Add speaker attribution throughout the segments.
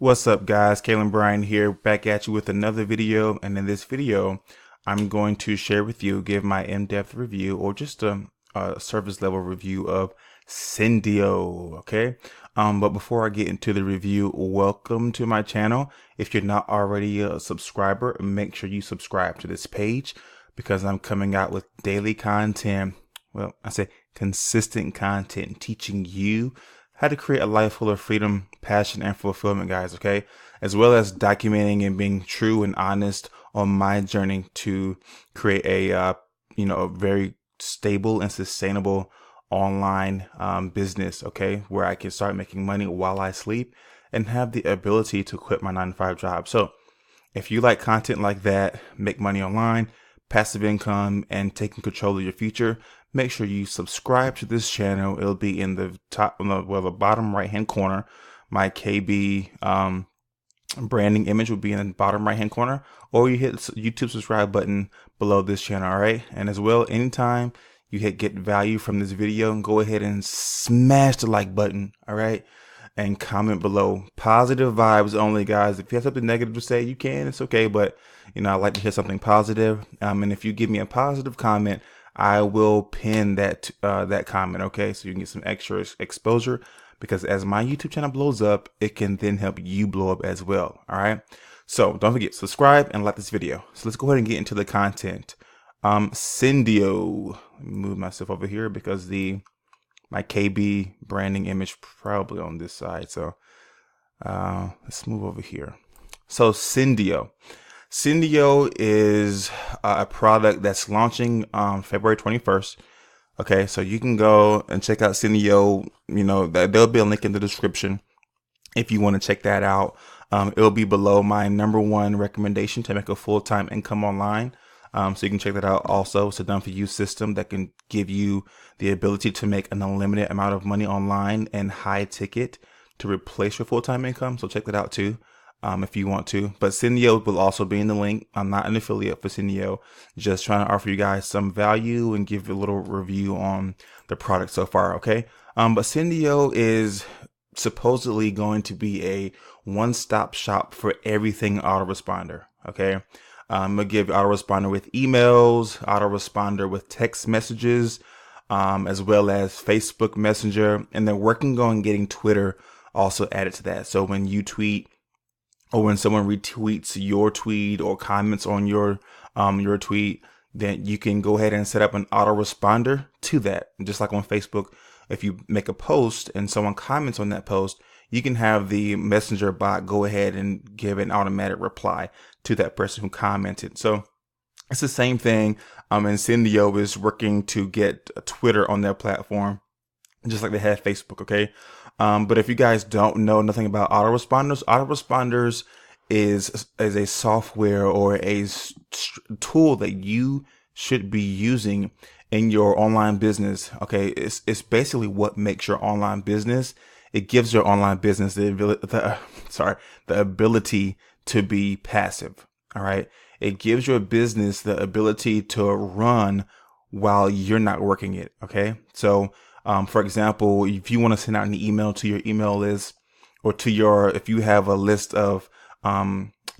Speaker 1: What's up, guys? Kalen Bryan here, back at you with another video. And in this video, I'm going to share with you, give my in-depth review or just a service level review of Sendiio. Okay. But before I get into the review, welcome to my channel. If you're not already a subscriber, make sure you subscribe to this page because I'm coming out with daily content. Well, I say consistent content teaching you how to create a life full of freedom, passion, and fulfillment, guys, okay? As well as documenting and being true and honest on my journey to create a very stable and sustainable online business, okay? Where I can start making money while I sleep and have the ability to quit my 9-to-5 job. So if you like content like that, make money online, passive income, and taking control of your future, make sure you subscribe to this channel. It'll be in the the bottom right hand corner. My KB branding image will be in the bottom right hand corner, or you hit the YouTube subscribe button below this channel. All right. And as well, anytime you get value from this video, go ahead and smash the like button. All right. And comment below. Positive vibes only, guys. If you have something negative to say, you can. It's okay. But, I like to hear something positive. And if you give me a positive comment, I will pin that comment. Okay. So you can get some extra exposure, because as my YouTube channel blows up, it can then help you blow up as well. All right. So don't forget, subscribe and like this video. So let's go ahead and get into the content. Sendiio. Let me move myself over here because my KB branding image probably on this side. So let's move over here. So Sendiio. Sendiio is a product that's launching February 21st. Okay, so you can go and check out Sendiio. There'll be a link in the description if you want to check that out. It'll be below my #1 recommendation to make a full-time income online. So you can check that out. Also, it's a done for you system that can give you the ability to make an unlimited amount of money online and high ticket to replace your full-time income. So check that out too, if you want to. But Sendiio will also be in the link. I'm not an affiliate for Sendiio, just trying to offer you guys some value and give a little review on the product so far. Okay. But Sendiio is supposedly going to be a one-stop shop for everything autoresponder. Okay. I'm gonna give autoresponder with emails, autoresponder with text messages, as well as Facebook Messenger, and they're working on getting Twitter also added to that. So when you tweet, or when someone retweets your tweet or comments on your tweet, then you can go ahead and set up an autoresponder to that. Just like on Facebook, if you make a post and someone comments on that post, you can have the messenger bot go ahead and give an automatic reply to that person who commented. So it's the same thing. And Sendiio is working to get Twitter on their platform, just like they have Facebook. Okay. But if you guys don't know nothing about autoresponders is a software or a tool that you should be using in your online business. Okay. It's basically what makes your online business. It gives your online business the ability to be passive. All right. It gives your business the ability to run while you're not working it. Okay. So, for example, if you want to send out an email to your email list, or if you have a list of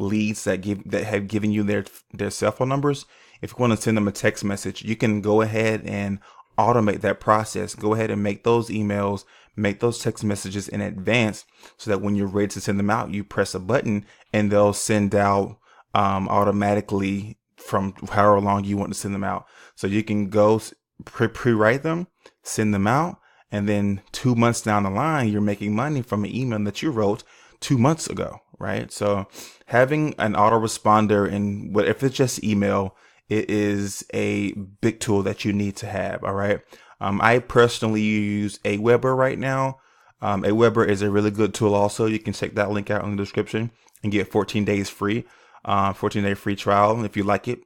Speaker 1: leads that have given you their cell phone numbers, if you want to send them a text message, you can go ahead and automate that process. Go ahead and make those emails, make those text messages in advance, so that when you're ready to send them out, you press a button and they'll send out automatically from however long you want to send them out. So you can go pre-write them, send them out, and then 2 months down the line, you're making money from an email that you wrote 2 months ago, right? So having an autoresponder, and if it's just email, it is a big tool that you need to have. All right. I personally use Aweber right now. Aweber is a really good tool. Also, you can check that link out in the description and get 14 days free, 14-day free trial. If you like it,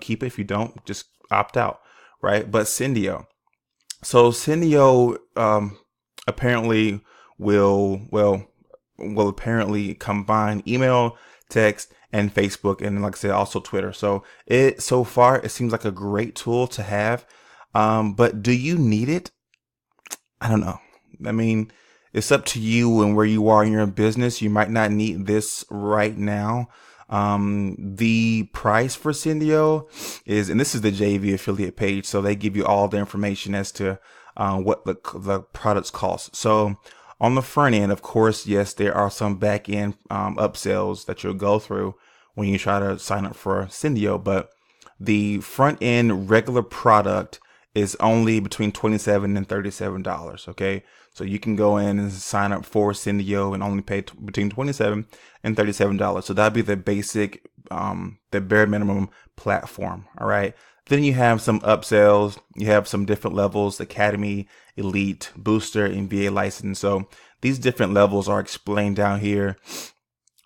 Speaker 1: keep it. If you don't, just opt out. Right. But Sendiio. So Sendiio, apparently will apparently combine email, text, and Facebook, and like I said, also Twitter. So so far it seems like a great tool to have. But do you need it? I don't know. I mean, it's up to you and where you are in your business. You might not need this right now. The price for Sendiio is, and this is the JV affiliate page, so they give you all the information as to what the products cost. So on the front end, of course, yes, there are some back end upsells that you'll go through when you try to sign up for Sendiio, but the front end regular product is only between $27 and $37. Okay, so you can go in and sign up for Sendiio and only pay between $27 and $37. So that'd be the basic, the bare minimum platform. All right. Then you have some upsells. You have some different levels: Academy, Elite, Booster, and VA license. So these different levels are explained down here.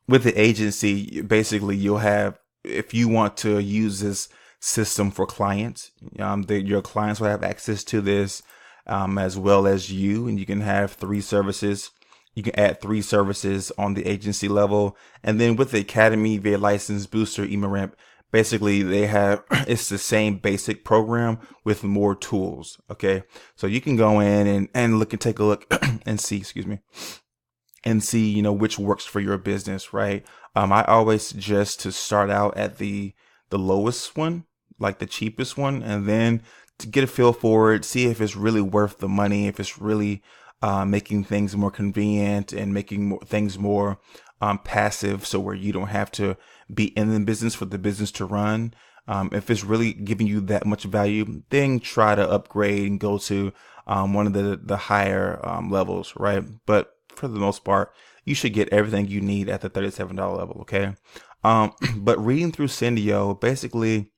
Speaker 1: With the agency, basically you'll have, if you want to use this system for clients, your clients will have access to this, as well as you, and you can have 3 services. You can add 3 services on the agency level. And then with the Academy, VA license, Booster, email ramp, basically they have, it's the same basic program with more tools. Okay, so you can go in and look and take a look and see, excuse me, and see, you know, which works for your business, right? I always suggest to start out at the lowest one, like the cheapest one, and then to get a feel for it, see if it's really worth the money, if it's really making things more convenient and making things more passive, so where you don't have to be in the business for the business to run. If it's really giving you that much value, then try to upgrade and go to one of the higher levels, right? But for the most part, you should get everything you need at the $37 level. Okay. But reading through Sendiio, basically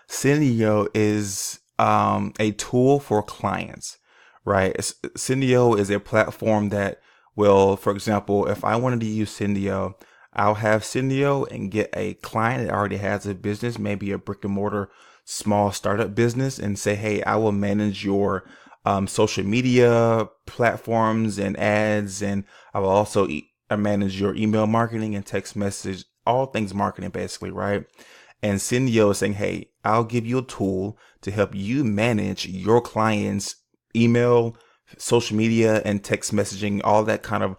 Speaker 1: Sendiio is a tool for clients, right? Sendiio is a platform that will, for example, if I wanted to use Sendiio, I'll have Sendiio and get a client that already has a business, maybe a brick and mortar small startup business, and say, hey, I will manage your social media platforms and ads, and I will also manage your email marketing and text message, all things marketing, basically, right? And Sendiio is saying, hey, I'll give you a tool to help you manage your clients' email, social media, and text messaging, all that kind of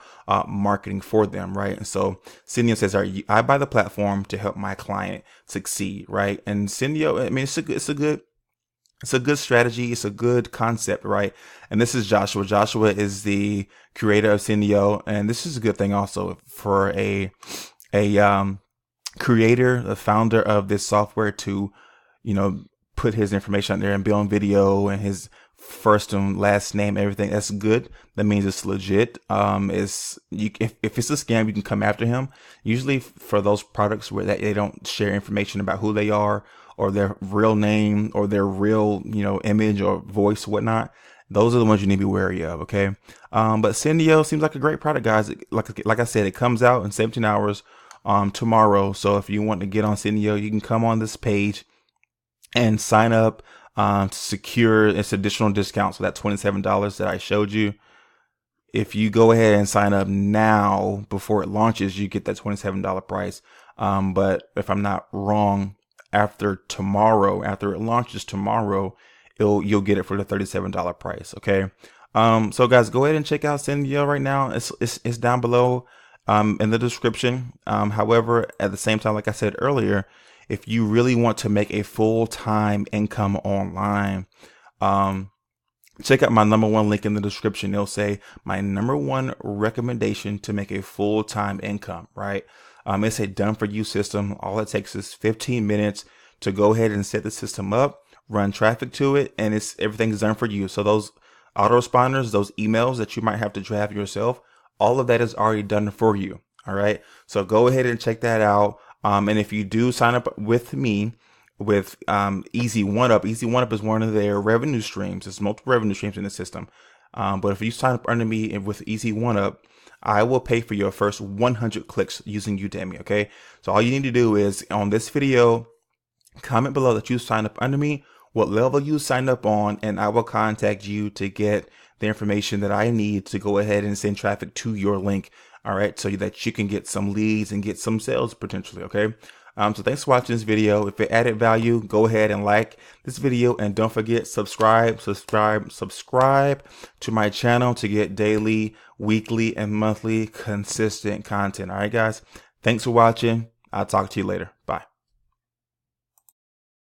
Speaker 1: marketing for them, right? And so Sendiio says, I buy the platform to help my client succeed, right? And Sendiio, I mean, it's a good strategy. It's a good concept, right? And this is Joshua. Joshua is the creator of Sendiio, and this is a good thing also for a creator, the founder of this software, to, you know, put his information out there and be on video and his first and last name, everything. That's good. That means it's legit. If it's a scam, you can come after him. Usually for those products where they don't share information about who they are or their real name or their real, you know, image or voice, whatnot, those are the ones you need to be wary of. Okay. But Sendiio seems like a great product, guys. Like I said, it comes out in 17 hours tomorrow. So if you want to get on Sendiio, you can come on this page and sign up to secure its additional discount. So that $27 that I showed you, if you go ahead and sign up now before it launches, you get that $27 price. But if I'm not wrong, after it launches tomorrow, you'll get it for the $37 price. Okay. So guys, go ahead and check out Sendiio right now. It's down below in the description. However, at the same time, like I said earlier, if you really want to make a full-time income online, check out my #1 link in the description. It'll say my #1 recommendation to make a full-time income, right? It's a done for you system. All it takes is 15 minutes to go ahead and set the system up, run traffic to it, and everything's done for you. So those autoresponders, those emails that you might have to draft yourself, all of that is already done for you. All right. So go ahead and check that out. And if you do sign up with me with Easy One Up is one of their revenue streams. There's multiple revenue streams in the system. But if you sign up under me with Easy One Up, I will pay for your first 100 clicks using Udemy. Okay. So all you need to do is on this video, comment below that you signed up under me, what level you signed up on, and I will contact you to get the information that I need to go ahead and send traffic to your link. All right. So that you can get some leads and get some sales potentially. Okay. So thanks for watching this video. If it added value, go ahead and like this video, and don't forget, subscribe to my channel to get daily, weekly, and monthly consistent content. All right, guys, thanks for watching. I'll talk to you later.